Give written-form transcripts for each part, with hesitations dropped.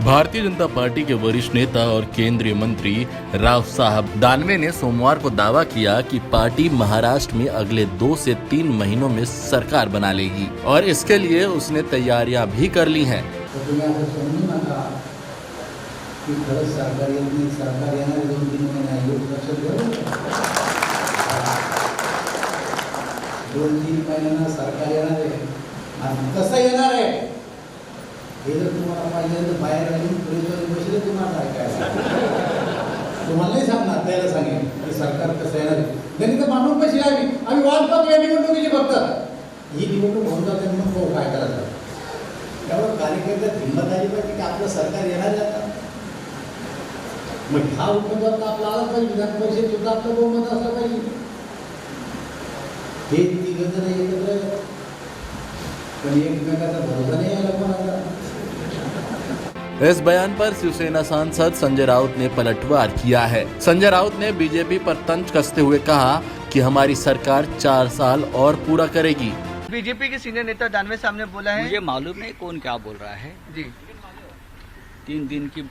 Bharatiya Janata party के वरिष्ठ नेता और केंद्रीय मंत्री राव साहब दानवे ने सोमवार को दावा किया कि पार्टी महाराष्ट्र में अगले 2 से 3 महीनों में सरकार बना लेगी और इसके लिए उसने तैयारियां भी कर ली हैं। हे जर तुम्हाला पाहिजे तर बाहेर आली पोलिसांनी बसले तुम्हाला ऐकायला तुम्हाला नाही सांगणार, त्याला सांगेल की सरकार कसं येणार आहे. त्यांनी तर मानून पैसे आम्ही वाट पाहतो या निवडणुकीची. फक्त ही निवडणूक होऊन जाते म्हणून भाऊ काय करायचं. त्यामुळे कार्यकर्त्यात हिंमत आली पाहिजे की आपलं सरकार येणार आहे आता. मग हा उमेदवार तर आपला आला पाहिजे, विधान परिषद सुद्धा आपलं बहुमत असलं पाहिजे. हे तिघं जण एकत्र पण एकमेकाचा भरोसा नाही आला कोणाला. इस बयान पर शिवसेना सांसद संजय राउत ने पलटवार किया है। संजय राउत ने बीजेपी पर तंज कसते हुए कहा कि हमारी सरकार 4 साल और पूरा करेगी। बीजेपी के सीनियर नेता दानवे साहब ने बोला है, मुझे मालूम नहीं कौन क्या बोल रहा है जी 3 दिन की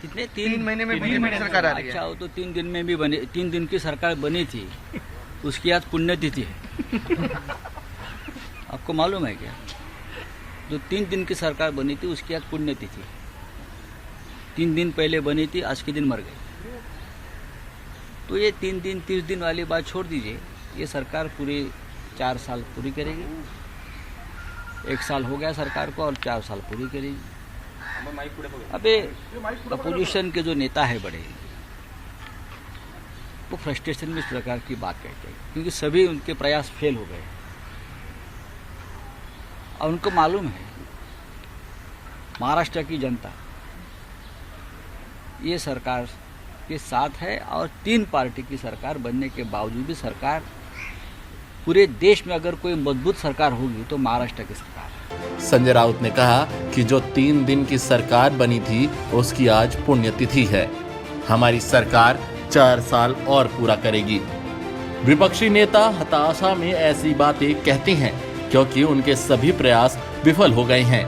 कितने 3 महीने में बीजेपी की सरकार आ रही है। अच्छा, वो तो 3 दिन में भी बने, 3 दिन की सरकार बनी थी, उसकी आज पुण्यतिथि है। आपको मालूम है क्या? जो 3 दिन की सरकार बनी थी उसकी आज पुण्यतिथि। 3 दिन पहले बनी थी, आज के दिन मर गई। तो ये 3 दिन 30 दिन वाली बात छोड़ दीजिए। ये सरकार पूरे 4 साल पूरी करेगी। 1 साल हो गया सरकार को और 4 साल पूरी करेगी। अबे अपोजिशन के जो नेता है बड़े, वो फ्रस्ट्रेशन में इस प्रकार की बात कहते हैं क्योंकि सभी उनके प्रयास फेल हो गए और उनको मालूम है महाराष्ट्र की जनता ये सरकार के साथ है और 3 पार्टी की सरकार बनने के बावजूद भी सरकार पूरे देश में अगर कोई मजबूत सरकार होगी तो महाराष्ट्र की सरकार है। संजय राउत ने कहा कि जो 3 दिन की सरकार बनी थी उसकी आज पुण्यतिथि है। हमारी सरकार 4 साल और पूरा करेगी। विपक्षी नेता हताशा में ऐसी बातें कहते हैं क्योंकि उनके सभी प्रयास विफल हो गए हैं।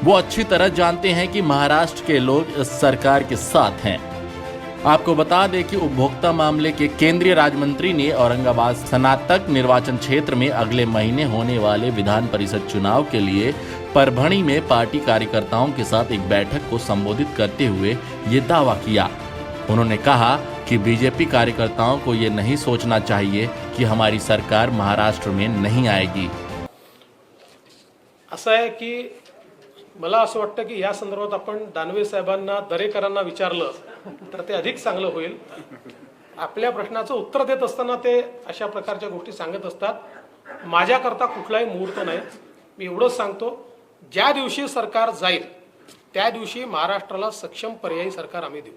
वो अच्छी तरह जानते हैं कि महाराष्ट्र के लोग इस सरकार के साथ हैं। आपको बता दें कि उपभोक्ता मामले के केंद्रीय राज्य मंत्री ने औरंगाबाद स्नातक निर्वाचन क्षेत्र में अगले महीने होने वाले विधान परिषद चुनाव के लिए परभणी में पार्टी कार्यकर्ताओं के साथ एक बैठक को संबोधित करते हुए ये दावा किया। उन्होंने कहा कि बीजेपी कार्यकर्ताओं को ये नहीं सोचना चाहिए कि हमारी सरकार महाराष्ट्र में नहीं आएगी। असं आहे की मला असं वाटतं की या संदर्भात आपण दानवे साहेबांना दरेकरांना विचारलं तर ते अधिक चांगलं होईल। आपल्या प्रश्नाचं उत्तर देत असताना ते अशा प्रकारच्या गोष्टी सांगत असतात। माझ्याकरता कुठलाही मुहूर्त नाही। मी एवढंच सांगतो, ज्या दिवशी सरकार जाईल त्या दिवशी महाराष्ट्राला सक्षम पर्यायी सरकार आम्ही देऊ।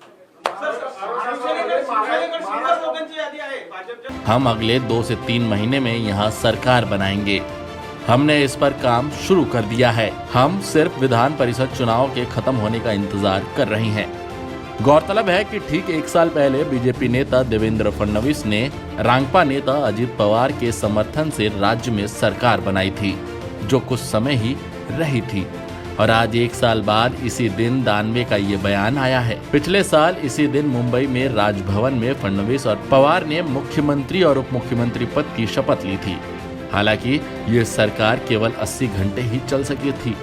हम अगले 2 से 3 महीने में यहाँ सरकार बनाएंगे। हमने इस पर काम शुरू कर दिया है। हम सिर्फ विधान परिषद चुनाव के खत्म होने का इंतजार कर रहे हैं। गौरतलब है कि ठीक 1 साल पहले बीजेपी नेता देवेंद्र फडणवीस ने रांगपा नेता अजित पवार के समर्थन से राज्य में सरकार बनाई थी, जो कुछ समय ही रही थी। और आज 1 साल बाद इसी दिन दानवे का ये बयान आया है। पिछले साल इसी दिन मुंबई में राजभवन में फडणवीस और पवार ने मुख्यमंत्री और उप मुख्यमंत्री पद की शपथ ली थी। हालांकि ये सरकार केवल 80 घंटे ही चल सकी थी।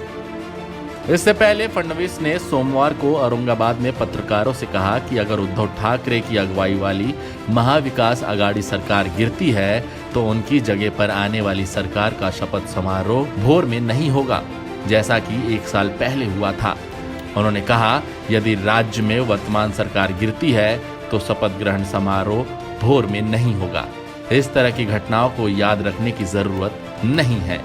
इससे पहले फडणवीस ने सोमवार को औरंगाबाद में पत्रकारों से कहा कि अगर उद्धव ठाकरे की अगुवाई वाली महाविकास आघाड़ी सरकार गिरती है तो उनकी जगह पर आने वाली सरकार का शपथ समारोह भोर में नहीं होगा, जैसा कि 1 साल पहले हुआ था। उन्होंने कहा, यदि राज्य में वर्तमान सरकार गिरती है तो शपथ ग्रहण समारोह भोर में नहीं होगा। इस तरह की घटनाओं को याद रखने की जरूरत नहीं है।